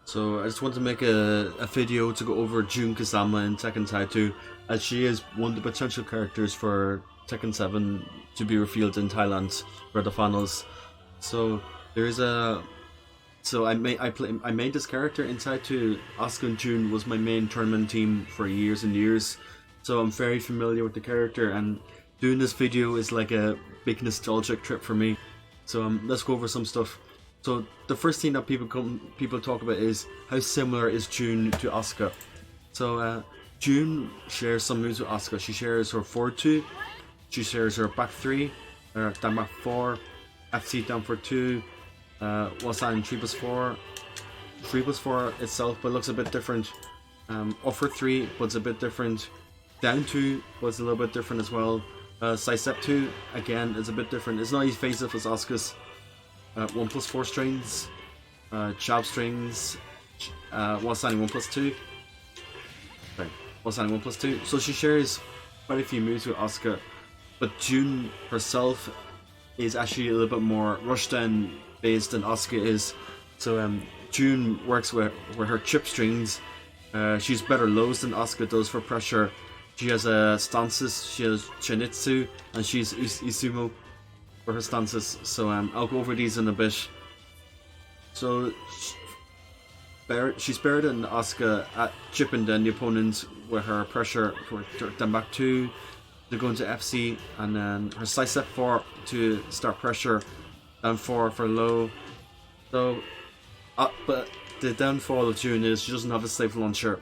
So I just want to make a video to go over Jun Kazama in Tekken 2, as she is one of the potential characters for Tekken 7 to be revealed in Thailand for the finals. So there is a I made this character in Taitu. Asuka and Jun was my main tournament team for years and years. So I'm very familiar with the character, and doing this video is like a big nostalgic trip for me. So let's go over some stuff. So the first thing that people talk about is how similar is Jun to Asuka. So Jun shares some moves with Asuka. She shares her forward 2, she shares her back 3, down back 4, FC down for 2, what's that in 3+4? 3+4 itself, but looks a bit different. Up for 3, but it's a bit different. Down 2 was a little bit different as well. Side step 2, again, is a bit different. It's not as evasive as Asuka's. 1+4 strings, jab strings, while standing 1+2. Sorry, while standing 1+2. So she shares quite a few moves with Asuka, but Jun herself is actually a little bit more rushdown based than Asuka is. So Jun works with her chip strings. She's better lows than Asuka does for pressure. She has stances, she has Chinitsu, and she's Isumo for her stances. So I'll go over these in a bit. So she's better than Asuka at chipping down the opponent with her pressure for down back 2 to go into FC, and then her side step 4 to start pressure, down 4 for low. So but the downfall of Jun is she doesn't have a safe launcher.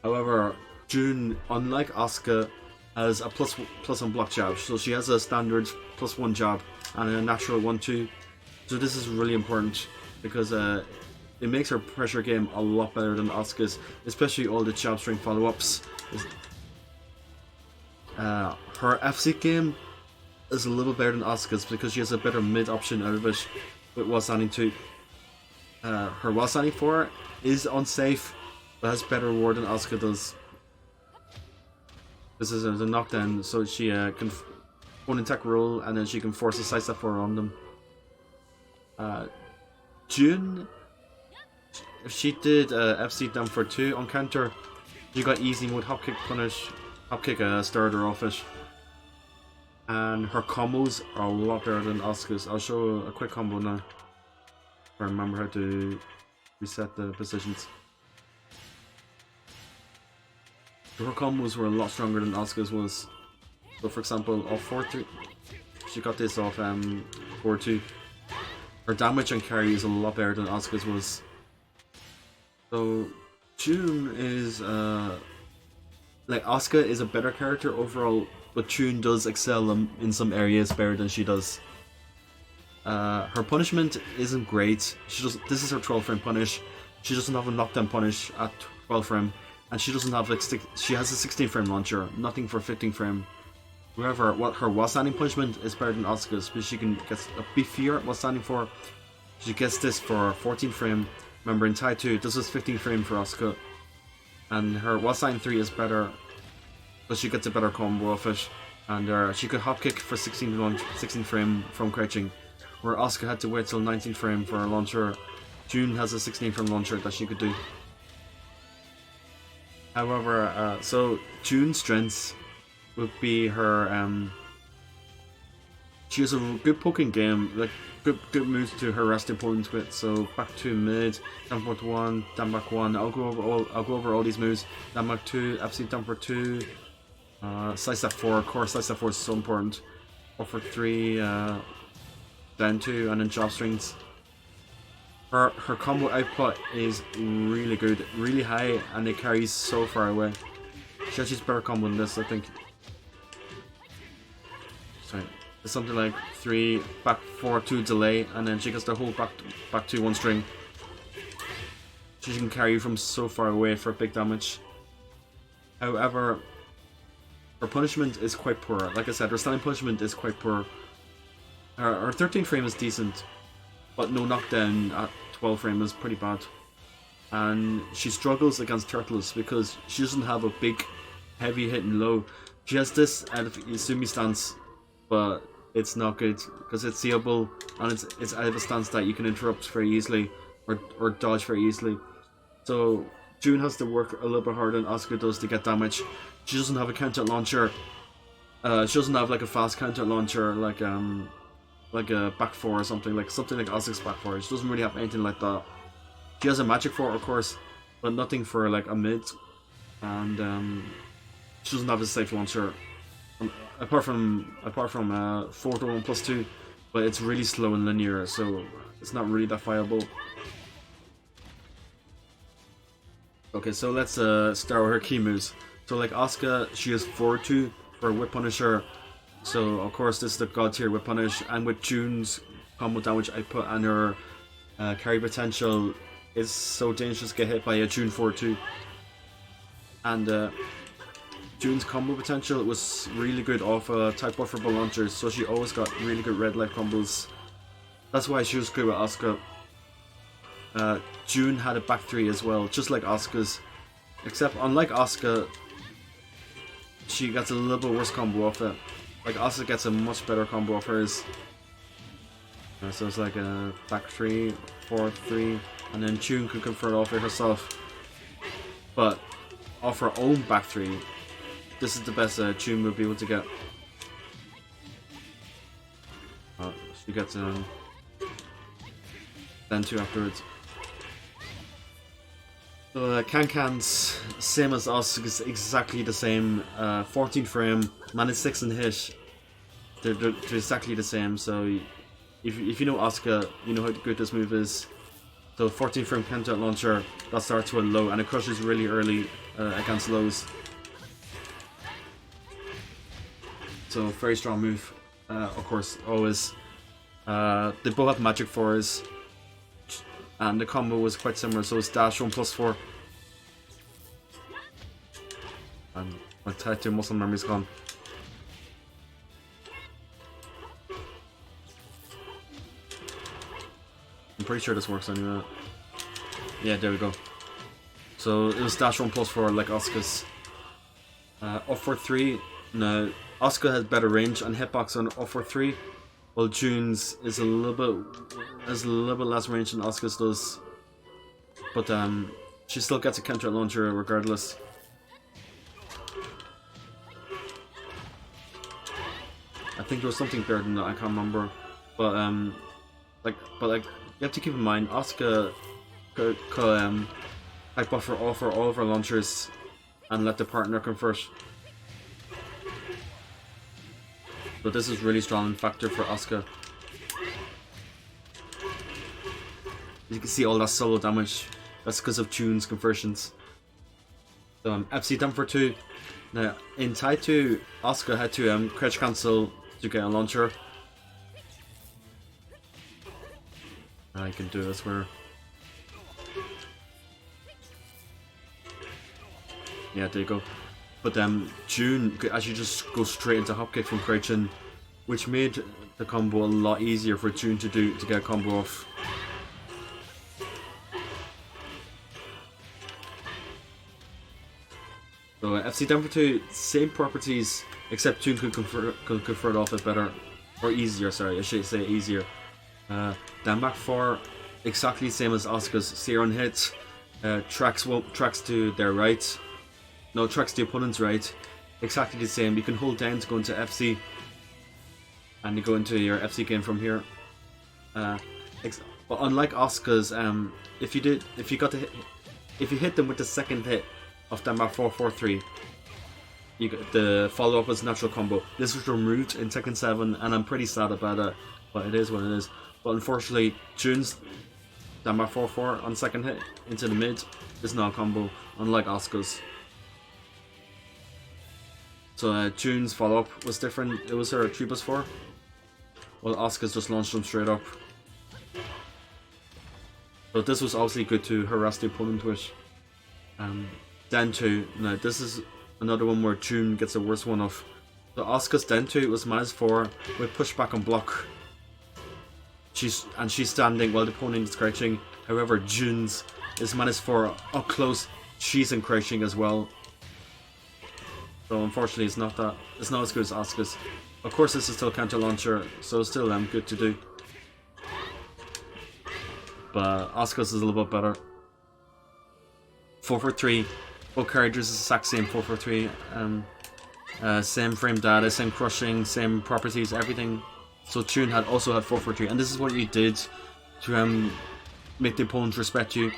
However, Jun, unlike Asuka, has a plus on block jab, so she has a standard +1 jab and a natural 1-2. So this is really important because it makes her pressure game a lot better than Asuka's, especially all the jab string follow-ups. Her FC game is a little better than Asuka's because she has a better mid option out of it with while standing 2. Her while standing 4 is unsafe, but has better reward than Asuka does. This is a knockdown, so she can one attack roll, and then she can force a side step 4 on them. Jun, if she did FC down for 2 on counter, she got easy mode hop kick punish, hop kick started her off it. And her combos are a lot better than Asuka's. I'll show a quick combo now, if I remember how to reset the positions. Her combos were a lot stronger than Asuka's was. So for example, off 4-3, she got this off 4-2. Her damage and carry is a lot better than Asuka's was. So Jun is like, Asuka is a better character overall, but Jun does excel in some areas better than she does. Her punishment isn't great. This is her 12 frame punish. She doesn't have a knockdown punish at 12 frame. And she doesn't have she has a 16 frame launcher, nothing for 15 frame. However, her while standing punishment is better than Asuka's, because she can get a beefier while standing 4. She gets this for 14 frame. Remember, in Tai 2, this is 15 frame for Asuka. And her while standing 3 is better, but she gets a better combo off it. And she could hop kick for 16 frame from crouching, where Asuka had to wait till 19 frame for a launcher. Jun has a 16 frame launcher that she could do. However, so Jun's strengths would be her. She has a good poking game, like good moves to harass the opponents with. So back 2 mid, down for 1, down back 1. I'll go over all these moves. Down back 2, FC down for 2. Side step 4, of course. Side step 4 is so important. Up for 3, down 2, and then jab strings. Her combo output is really good, really high, and it carries so far away. She actually has better combo than this, I think. Sorry, it's something like 3, back 4, 2 delay, and then she gets the whole back 2 1 string. She can carry from so far away for big damage. However, her punishment is quite poor. Like I said, her standing punishment is quite poor. Her 13 frame is decent, but no knockdown at 12 frame is pretty bad. And she struggles against turtles because she doesn't have a big, heavy hitting low. She has this out of Izumi stance, but it's not good because it's seeable and it's out of a stance that you can interrupt very easily. or dodge very easily. So Jun has to work a little bit harder than Asuka does to get damage. She doesn't have a counter launcher. She doesn't have like a fast counter launcher like a back four or something like Asuka's back four. She doesn't really have anything like that. She has a magic four, of course, but nothing for like a mid, and she doesn't have a safe launcher. Apart from 4-1+2, but it's really slow and linear, so it's not really that viable. Okay, so let's start with her key moves. So like Asuka, she has 4-2 for Whip Punisher. So of course this is the god tier Whip Punish, and with Jun's combo damage output and her carry potential, is so dangerous to get hit by a Jun 4-2. And Jun's combo potential was really good off type bufferable launchers, so she always got really good red light combos. That's why she was good with Asuka. Jun had a back 3 as well, just like Asuka's, except unlike Asuka, she gets a little bit worse combo off it. Like Asuka gets a much better combo off hers. So it's like a back 3, 4-3, and then Jun could convert off it herself. But off her own back 3, this is the best Jun will be able to get. She gets then 2 afterwards. So Can-Can's same as us, is exactly the same. 14 frame, -6 in hit. They're exactly the same. So if you know Asuka, you know how good this move is. So 14 frame counter launcher that starts with low, and it crushes really early against lows. So very strong move. Of course, always. They both have magic 4s. And the combo was quite similar, so it's dash 1+4. And my type 2 muscle memory's gone. I'm pretty sure this works anyway. Yeah, there we go. So it was dash 1+4 like Asuka's. Up for 3. Now Asuka has better range and hitbox on up for 3. Well, Jun's is a little bit less range than Asuka's does, but she still gets a counter launcher regardless. I think there was something better than that. I can't remember, but you have to keep in mind Asuka could like buffer offer all of her launchers and let the partner convert. So this is really strong factor for Asuka. You can see all that solo damage. That's because of Jun's conversions. So FC down for 2. Now in tie 2, Asuka had to crouch cancel to get a launcher. I can do this where. Yeah, there you go. But Jun could actually just go straight into hopkick from crouching, which made the combo a lot easier for Jun to do to get a combo off. So FC down for 2, same properties, except Jun could convert off it better, or easier. Sorry, I should say easier. Down back 4, exactly same as Asuka's. Zero on hit, tracks to their right. No, tracks the opponent's right. Exactly the same. You can hold down to go into FC, and you go into your FC game from here. But unlike Asuka's, if you hit them with the second hit of them at 4-4-3, you get the follow up as natural combo. This was removed in Tekken 7, and I'm pretty sad about it. But it is what it is. But unfortunately, Jun's down by 4-4 on second hit into the mid is not a combo, unlike Asuka's. So Jun's follow-up was different. It was her 3+4, while Asuka's just launched them straight up. But this was obviously good to harass the opponent with. Den 2, now this is another one where Jun gets the worst one off. So Asuka's Den 2 was -4 with pushback on block. She's standing while the opponent is crouching. However, Jun's is -4 up close. She's in crouching as well. So unfortunately, it's not as good as Asuka's. Of course, this is still counter launcher, so it's still good to do. but Asuka's is a little bit better. 443. Both characters is the exact same 443. Same frame data, same crushing, same properties, everything. So Jun also had 443, and this is what you did to make the opponent respect you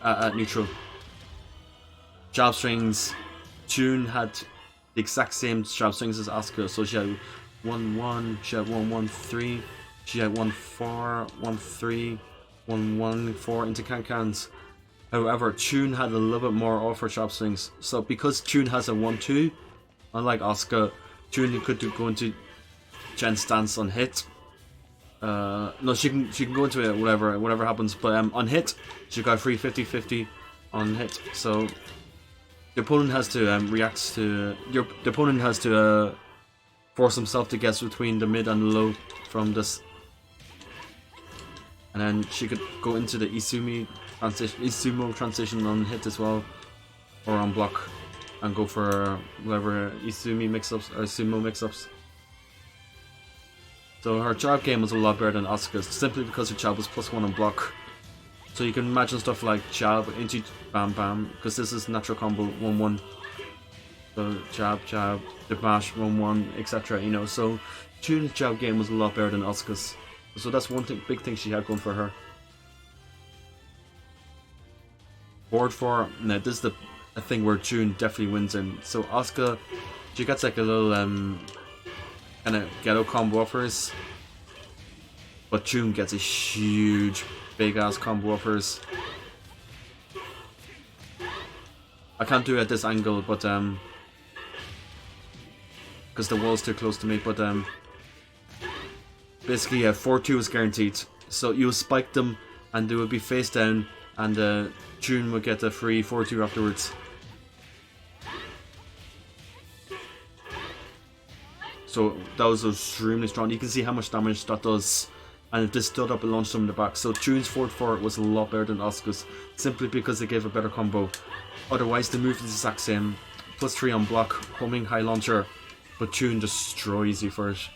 at neutral. Jab strings. Jun had the exact same jab strings as Asuka, so she had 1-1, she had 1-1-3, she had 1-4, 1-3, 1-1-4 into can-cans. However, Jun had a little bit more off her jab strings. So because Jun has a 1-2, unlike Asuka, Jun could go into Gen stance on hit. No, she can go into it whatever happens, but on hit she got free 50-50 on hit. So the opponent has to react to the opponent has to force himself to guess between the mid and the low from this, and then she could go into the Isumo transition on hit as well, or on block, and go for whatever Isumo mix-ups or Sumo mix-ups. So her jab game was a lot better than Asuka's, simply because her jab was +1 on block. So you can imagine stuff like jab into bam bam, because this is natural combo 1-1. So jab, the bash 1-1, etc. You know, so Jun's jab game was a lot better than Asuka's. So that's one big thing she had going for her. Board 4, now this is a thing where Jun definitely wins in. So Asuka, she gets like a little kind of ghetto combo offers, but Jun gets a huge big ass combo offers. I can't do it at this angle, but because the wall's too close to me, but basically 4-2 is guaranteed. So you spike them and they would be face down, and Jun would get a free 4-2 afterwards. So that was extremely strong. You can see how much damage that does. And if this stood up and launched them in the back. So Jun's 4-4 was a lot better than Asuka's, simply because they gave a better combo. Otherwise the move is the exact same. +3 on block, homing high launcher, but Jun destroys you for it.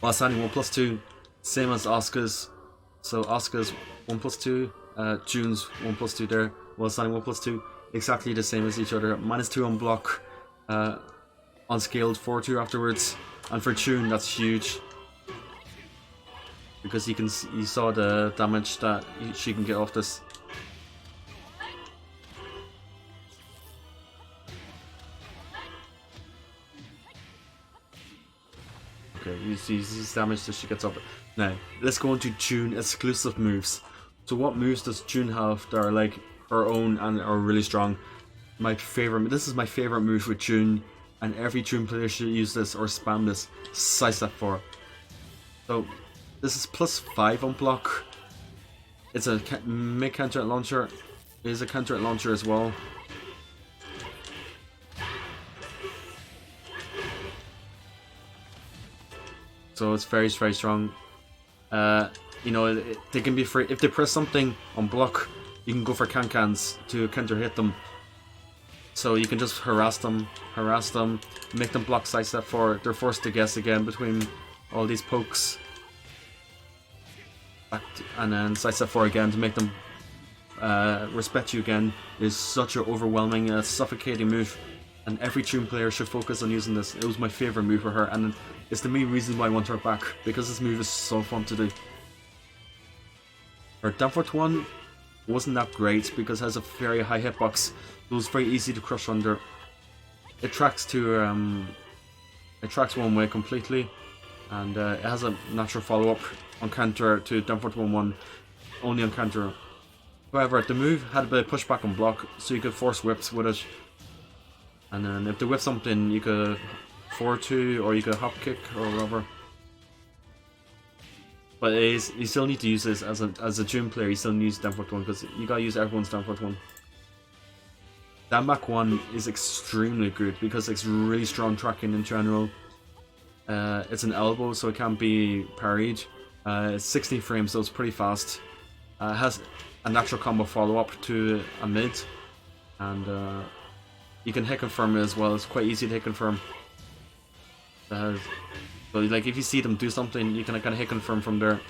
While standing 1+2, same as Asuka's. So Asuka's 1+2, Jun's 1+2 there, while standing 1+2, exactly the same as each other. -2 on block, unscaled 4-2 afterwards, and for Jun that's huge, because you saw the damage that she can get off this. Okay, you see this damage that she gets up. Now let's go into Jun exclusive moves. So what moves does Jun have that are like her own and are really strong? This is my favorite move with Jun, and every Jun player should use this or spam this. Sidestep 4. So this is +5 on block. It's a mid counter launcher. It is a counter launcher as well. So it's very, very strong. You know, they can be free if they press something on block. You can go for can-cans to counter hit them. So you can just harass them, make them block sidestep 4. They're forced to guess again between all these pokes. And then sidestep 4 again to make them respect you again. Is such an overwhelming, suffocating move. And every Jun player should focus on using this. It was my favorite move for her, and it's the main reason why I want her back, because this move is so fun to do. Her Danforth 1 wasn't that great because it has a very high hitbox. It was very easy to crush under. It tracks one way completely, and it has a natural follow-up on counter to Danforth 1-1, only on counter. However, the move had a bit of pushback on block, so you could force whips with it. And then if they whip something, you could 4-2 or you could hop kick or whatever. But you still need to use this as a Jun player. You still need to use Danforth 1 because you gotta use everyone's Danforth 1. Danback 1 is extremely good because it's really strong tracking in general. It's an elbow, so it can't be parried. It's 16 frames, so it's pretty fast. It has a natural combo follow-up to a mid, and you can hit confirm it as well. It's quite easy to hit confirm. So like if you see them do something, you can kind of hit confirm from there.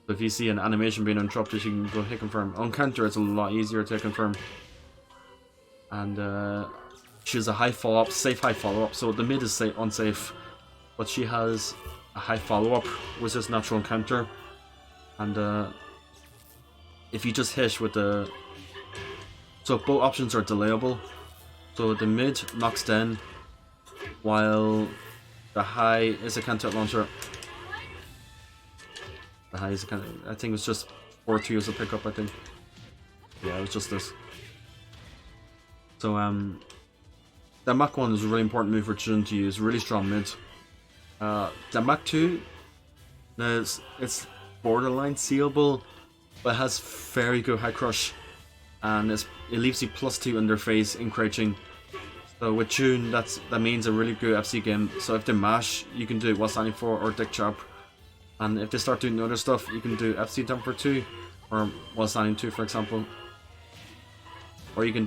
So if you see an animation being interrupted, you can go hit confirm. On counter, it's a lot easier to confirm. And she has a high follow-up, safe high follow-up. So the mid is unsafe, but she has a high follow-up, which is natural counter. And if you just hit with the... So both options are delayable. So the mid knocks down, while the high is a counter launcher. The high is a counter... I think it was just 4-2 as a pickup, I think. Yeah, it was just this. So the Mach 1 is a really important move for Jun to use, really strong mid. The Mach 2, it's borderline seeable, but it has very good high crush, and it leaves you +2 in their face in crouching. So with Jun, that means a really good FC game. So if they mash, you can do it while standing 4 or dick chop, and if they start doing other stuff, you can do FC down for 2 or while standing 2, for example, or you can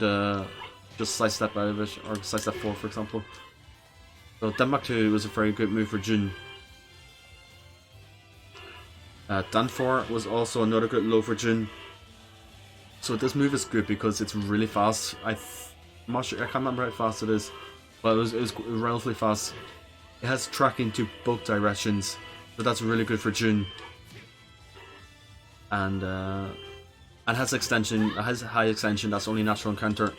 just side step out of it, or side step 4, for example. So Denmark 2 was a very good move for Jun. Dan 4 was also another good low for Jun. So this move is good because it's really fast. I'm not sure, I can't remember how fast it is, but it was relatively fast. It has tracking to both directions, so that's really good for Jun. And it has extension. It has high extension. That's only natural encounter.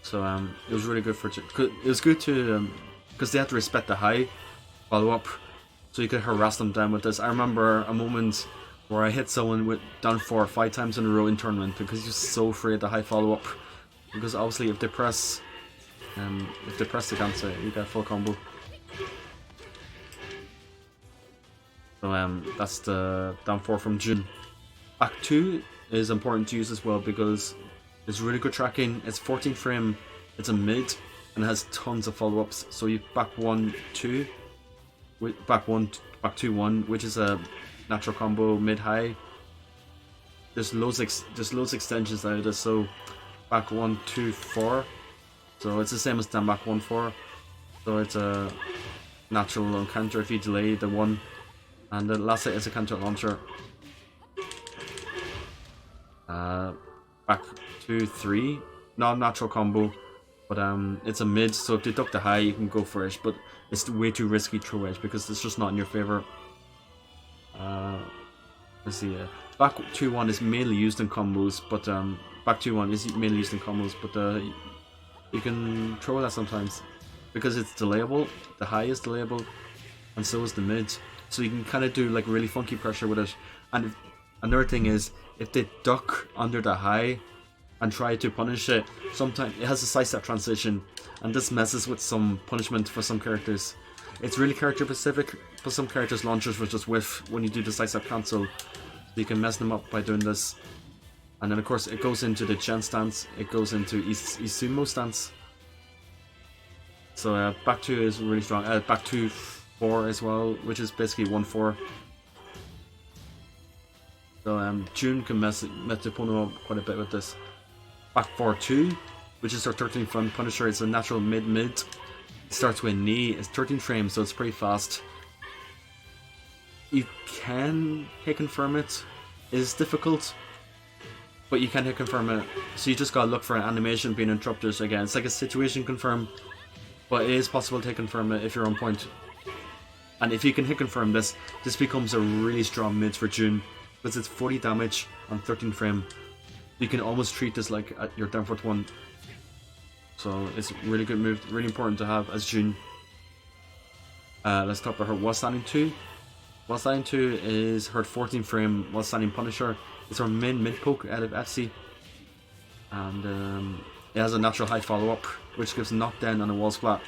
So it was really good for Jun. It was good to because they had to respect the high follow up, so you could harass them down with this. I remember a moment where I hit someone with down 4 or 5 times in a row in tournament because you're so afraid of the high follow up. Because obviously if they press they can't say you get full combo. So that's the down 4 from Jun. Back 2 is important to use as well because it's really good tracking. It's 14 frame, it's a mid, and it has tons of follow-ups. So you back 1 2 with back 2 1, which is a natural combo mid high. There's loads extensions out of this. So back 1 2 4. So it's the same as down back 1 4. So it's a natural counter if you delay the 1. And the last hit is a counter launcher. Back 2 3. Not natural combo, but it's a mid, so if they duck the high you can go for it, but it's way too risky throw edge because it's just not in your favor. Let's see. Back 2 1 is mainly used in combos, but back 2 1 is mainly used in combos, but you can throw that sometimes because it's delayable. The high is delayable, and so is the mid. So you can kind of do like really funky pressure with it. And another thing is, if they duck under the high and try to punish it, sometimes it has a side step transition, and this messes with some punishment for some characters. It's really character specific. For some characters, launchers will just whiff when you do the side step cancel. So you can mess them up by doing this. And then of course it goes into the Gen stance, it goes into Isumo stance. So back 2 is really strong. Back 2 4 as well, which is basically 1 4. So Jun can mess the opponent up quite a bit with this. Back 4 2, which is our 13 frame punisher. It's a natural mid. It starts with a knee. It's 13 frames, so it's pretty fast. You can hit confirm it. It's difficult, but you can hit confirm it. So you just gotta look for an animation being interrupted again. It's like a situation confirm, but it is possible to hit confirm it if you're on point. And if you can hit confirm this becomes a really strong mid for Jun, because it's 40 damage on 13 frame. You can almost treat this like your down foot 1. So it's a really good move, really important to have as Jun. Let's talk about her while standing 2. While standing 2 is her 14 frame while standing punisher. It's her main mid poke out of FC. And it has a natural high follow up, which gives knockdown on a wall splat.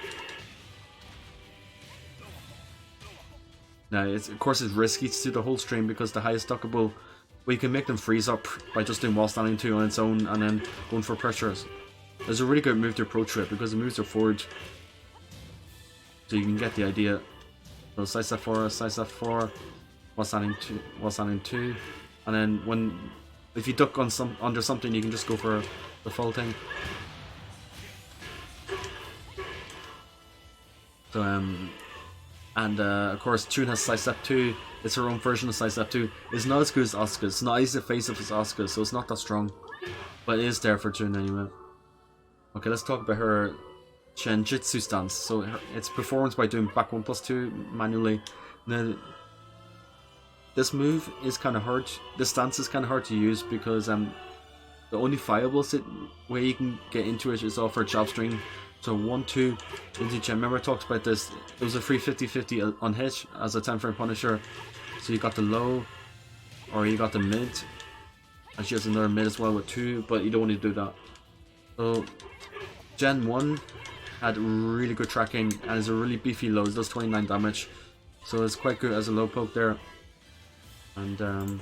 Now, of course, it's risky to do the whole stream because the high is duckable, but you can make them freeze up by just doing wall standing 2 on its own and then going for pressures. There's a really good move to approach it because the moves are forward, so you can get the idea. So side step 4, wall standing 2, and then if you duck on under something, you can just go for the full thing. So And of course, Jun has sidestep 2. It's her own version of sidestep 2. It's not as good as Asuka. It's not as evasive as Asuka, so it's not that strong. But it is there for Jun anyway. Okay, let's talk about her Shenjitsu stance. So it's performed by doing back 1+2 manually. Now, this move is kind of hard. This stance is kind of hard to use because the only viable way you can get into it is off her jab string. So 1-2 into Chen. Remember I talked about this. It was a free 50-50 on hit as a 10 frame Punisher. So you got the low or you got the mid. And she has another mid as well with 2, but you don't want to do that. So Gen 1 had really good tracking and is a really beefy low. It does 29 damage. So it's quite good as a low poke there. And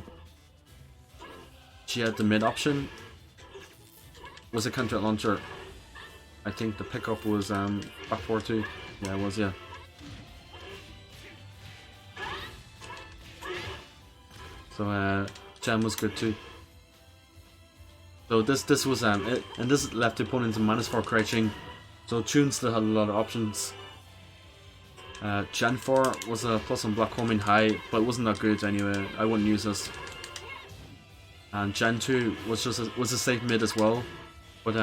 she had the mid option. Was a counter launcher. I think the pickup was back 4-2. Yeah, it was, yeah. So Jen was good too. So this was it, and this left the opponent in -4 crouching. So Jun still had a lot of options. Gen 4 was a plus on block homing high, but it wasn't that good anyway. I wouldn't use this. And Gen 2 was a safe mid as well. But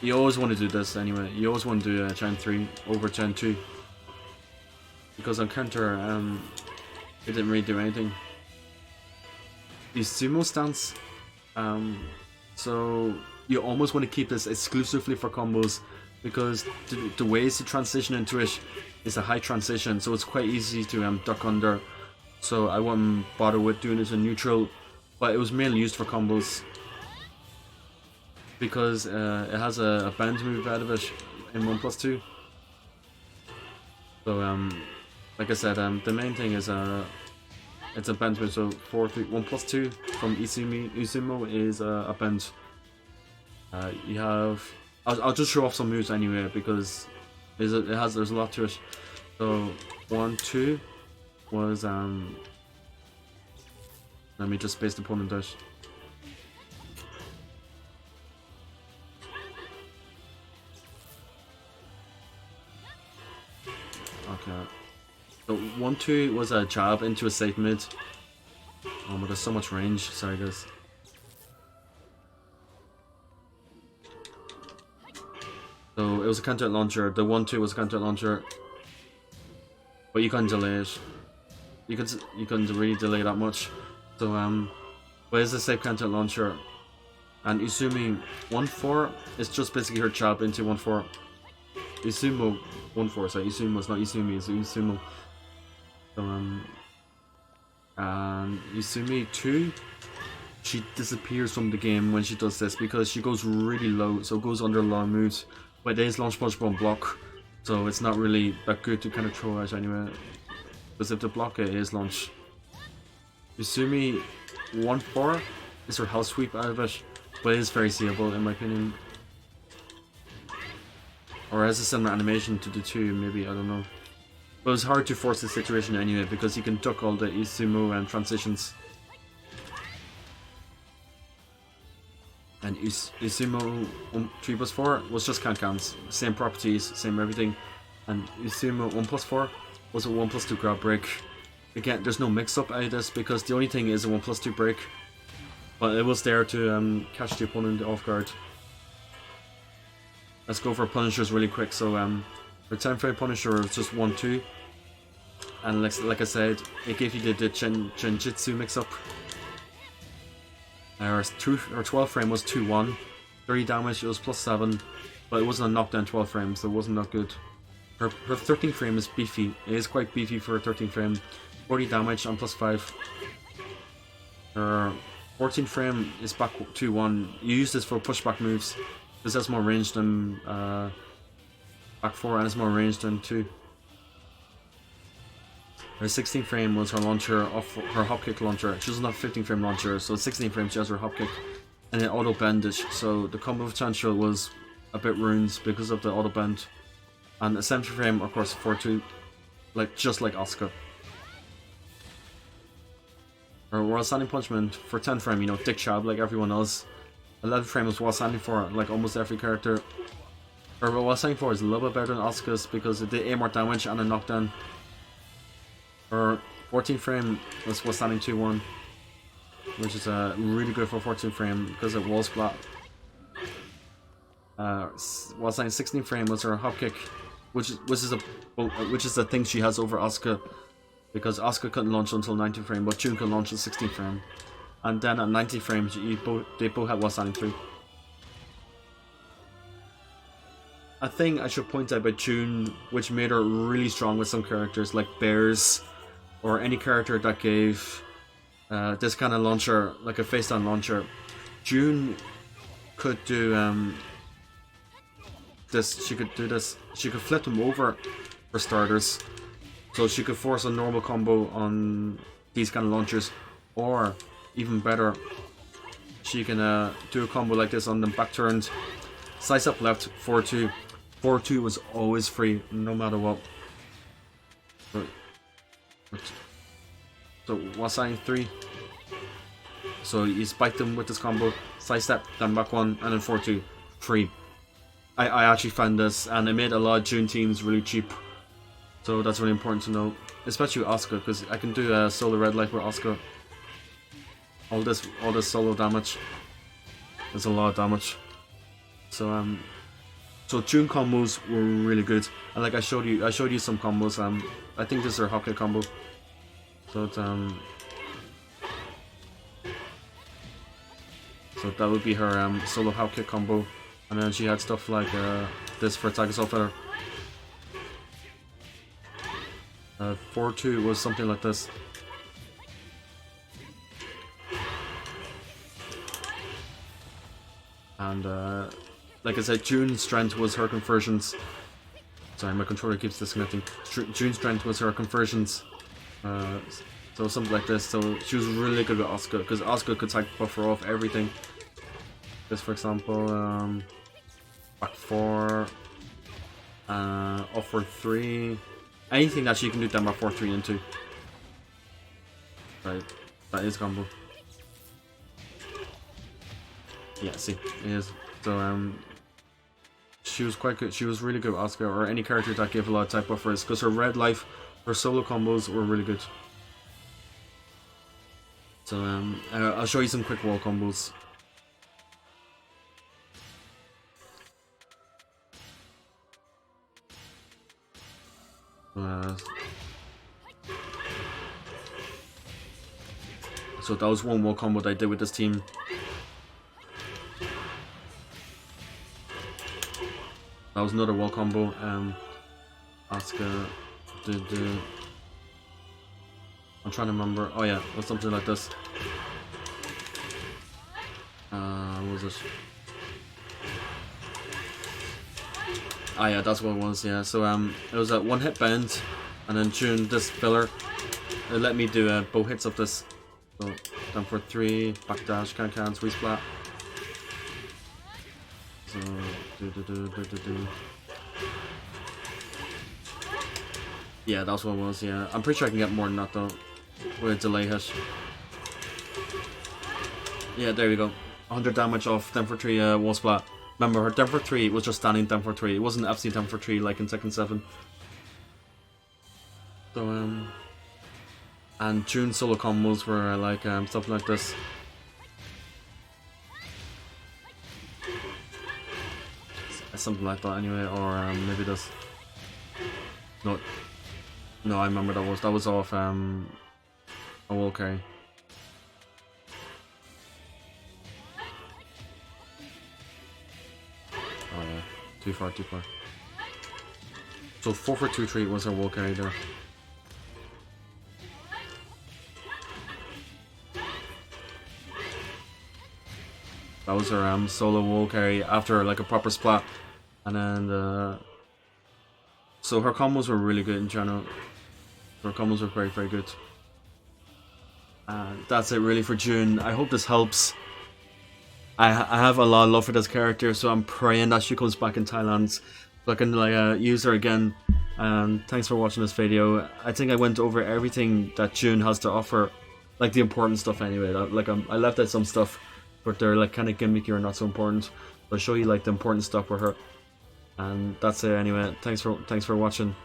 you always want to do this anyway. You always want to do Gen 3 over Gen 2. Because on counter, it didn't really do anything. The sumo stance, so you almost want to keep this exclusively for combos. Because the ways to transition into it is a high transition. So it's quite easy to duck under. So I wouldn't bother with doing it in neutral. But it was mainly used for combos. Because it has a bounce move out of it in 1+2. So like I said, the main thing is it's a bounce move. So 1+2 from Izumo is a bounce. You have I'll just show off some moves anyway because there's a lot to it. So 1-2 was let me just space the opponent out. Okay. So 1-2 was a jab into a safe mid. Oh my god, so much range. Sorry guys. So it was a counter launcher. The 1-2 was a counter launcher, but you couldn't delay it. You couldn't really delay that much. So but it's a safe counter launcher. And Izumi 1-4 is just basically her jab into 1-4. Izumo 1-4, sorry, Izumo's not Izumi, it's Izumo. So and Izumi 2, she disappears from the game when she does this because she goes really low, so it goes under a lot of moves. But it is launch punch on block, so it's not really that good to kind of throw out anyway. Because if the block it is launch. Izumi 1-4 is her house sweep out of it, but it is very seeable in my opinion. Or as a similar animation to the 2, maybe, I don't know. But it's hard to force the situation anyway because you can duck all the Izumo and transitions. And Izumo 3+4 was just cans. Same properties, same everything. And Izumo 1+4 was a 1+2 grab break. Again, there's no mix up out of this because the only thing is a 1+2 break. But it was there to catch the opponent off guard. Let's go for Punishers really quick. So for 10 frame Punisher was just 1-2. And like I said, it gave you the Genjitsu mix up. Her 12 frame was 2-1. 30 damage, it was +7. But it wasn't a knockdown 12 frame, so it wasn't that good. Her 13 frame is beefy. It is quite beefy for a 13 frame. 40 damage on +5. Her 14 frame is back 2-1. You use this for pushback moves. This has more range than back 4 and it's more range than 2. Her 16 frame was her launcher off her hop kick launcher. She doesn't have 15 frame launcher, so 16 frame she has her hop kick and then auto bandage. So the combo potential was a bit ruined because of the auto bend. And the 17 frame, of course, 4-2, just like Asuka. Her World Standing Punishment for 10 frame, you know, dick chab like everyone else. 11 frame was World Standing for like almost every character. Her World Standing for is a little bit better than Asuka's because it did 8 more damage and a knockdown. Her 14 frame was standing 2-1, which is really good for 14 frame because it wall splat. While standing 16 frame was her hop kick, which is the thing she has over Asuka, because Asuka couldn't launch until 19 frame, but Jun could launch at 16 frame, and then at 90 frames they both had while standing 3. A thing I should point out about Jun, which made her really strong with some characters like Bears, or any character that gave this kind of launcher, like a face down launcher. Jun could do this. She could do this. She could flip them over for starters, so she could force a normal combo on these kind of launchers, or even better, she can do a combo like this on them back turned, slice up left 4-2. 4-2 was always free, no matter what. So Wasai 3. So you spike them with this combo, side step, then back 1, and then 4-2, free. I actually found this, and it made a lot of Jun teams really cheap. So that's really important to know, especially with Asuka, because I can do a solo red light with Asuka. All this solo damage. There's a lot of damage. So Jun combos were really good, and like I showed you some combos. I think this is her hop kick combo. So so that would be her solo hop kick combo, and then she had stuff like this for Tiger Soul Feather. 4-2 was something like this. And like I said, Jun's strength was her conversions. Sorry, my controller keeps disconnecting. Jun's strength was her conversions. So something like this. So she was really good with Asuka, because Asuka could type buffer off everything. This, for example, back 4, off for 3. Anything that she can do down back 4-3 into. Right, that is combo. Yeah, see, it is. So she was quite good. She was really good with Asuka, or any character that gave a lot of type buffers, because her red life, her solo combos were really good. So I'll show you some quick wall combos. So that was one wall combo that I did with this team. That was another wall combo. Asuka did. I'm trying to remember. Oh yeah, it was something like this. What was it? Ah yeah, that's what it was. Yeah. So it was a one hit bend, and then Jun this filler. It let me do both hits of this. So down for 3, backdash, can, squeeze flat. So do. Yeah, that's what it was. Yeah, I'm pretty sure I can get more than that though, with a delay hit. Yeah, there we go. 100 damage off down for 3 wall splat. Remember, her down for 3 was just standing down for 3. It wasn't FC down for 3 like in Tekken 7. So and Jun solo combos were like something like this. Something like that anyway, or maybe this. No, I remember that was off a wall carry. Oh yeah, too far. So 4 for 2-3 was her wall carry there. That was her solo wall carry after like a proper splat, and then so her combos were really good in general. Her combos were very, very good. That's it really for Jun. I hope this helps. I have a lot of love for this character, so I'm praying that she comes back in Thailand so I can like use her again. Thanks for watching this video. I think I went over everything that Jun has to offer, like the important stuff anyway. Like I left out some stuff, but they're like kind of gimmicky or not so important. I'll show you like the important stuff for her. And that's it anyway. Thanks for watching.